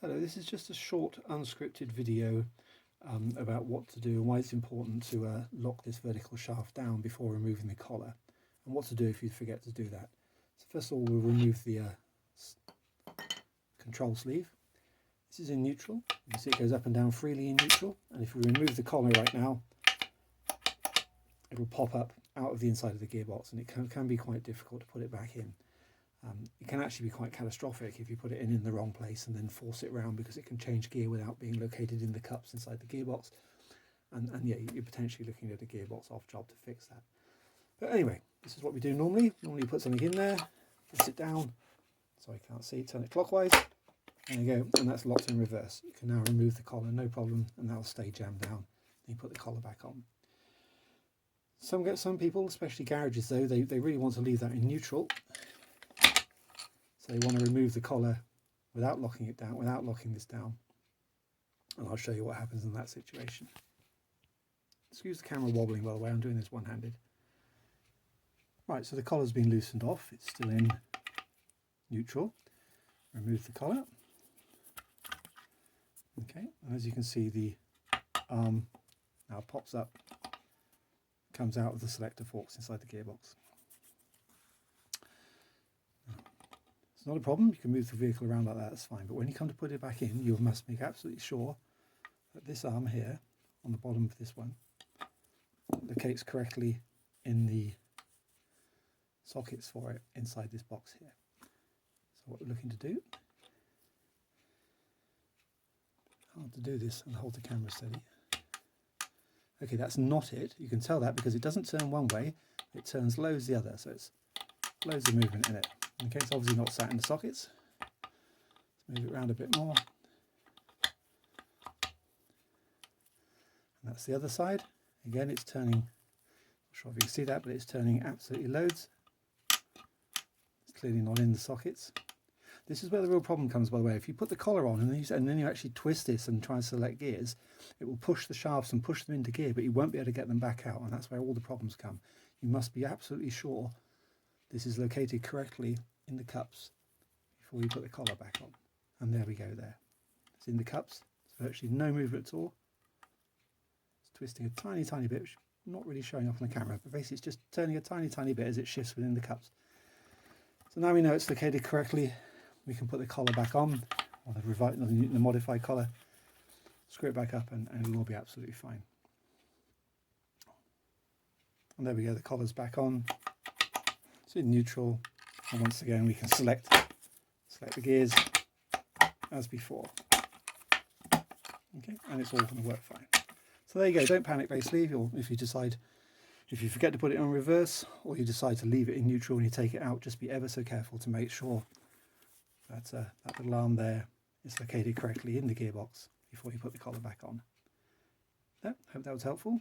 Hello, this is just a short unscripted video about what to do and why it's important to lock this vertical shaft down before removing the collar, and what to do if you forget to do that. So first of all, we'll remove the control sleeve. This is in neutral. You can see it goes up and down freely in neutral, and if we remove the collar right now, it will pop up out of the inside of the gearbox, and it can be quite difficult to put it back in. It can actually be quite catastrophic if you put it in the wrong place and then force it round, because it can change gear without being located in the cups inside the gearbox, and yeah, you're potentially looking at a gearbox off job to fix that. But anyway, this is what we do normally. Normally you put something in there, press it down, so I can't see, turn it clockwise, there you go, and that's locked in reverse. You can now remove the collar, no problem, and that'll stay jammed down. Then you put the collar back on. Some people, especially garages though, they really want to leave that in neutral. So you want to remove the collar without locking it down, without locking this down. And I'll show you what happens in that situation. Excuse the camera wobbling, by the way, I'm doing this one-handed. Right, so the collar's been loosened off, it's still in neutral. Remove the collar. Okay, and as you can see, the arm now pops up, comes out of the selector forks inside the gearbox. It's not a problem, you can move the vehicle around like that, that's fine, but when you come to put it back in, you must make absolutely sure that this arm here, on the bottom of this one, locates correctly in the sockets for it inside this box here. So what we're looking to do, hard to do this and hold the camera steady. Okay, that's not it, you can tell that because it doesn't turn one way, it turns loads the other, so it's loads of movement in it. Okay, it's obviously not sat in the sockets. Let's move it around a bit more. And that's the other side. Again, it's turning, not sure if you can see that, but it's turning absolutely loads. It's clearly not in the sockets. This is where the real problem comes, by the way. If you put the collar on and then you actually twist this and try and select gears, it will push the shafts and push them into gear, but you won't be able to get them back out, and that's where all the problems come. You must be absolutely sure this is located correctly in the cups before you put the collar back on. And there we go there. It's in the cups. There's virtually no movement at all. It's twisting a tiny, tiny bit, which is not really showing up on the camera, but basically it's just turning a tiny, tiny bit as it shifts within the cups. So now we know it's located correctly. We can put the collar back on, or the modified collar, screw it back up, and it'll all be absolutely fine. And there we go, the collar's back on. It's in neutral, and once again we can select the gears as before. Okay, and it's all going to work fine. So there you go, don't panic basically, or if you forget to put it on reverse, or you decide to leave it in neutral and you take it out, just be ever so careful to make sure that that little arm there is located correctly in the gearbox before you put the collar back on. Yeah, hope that was helpful.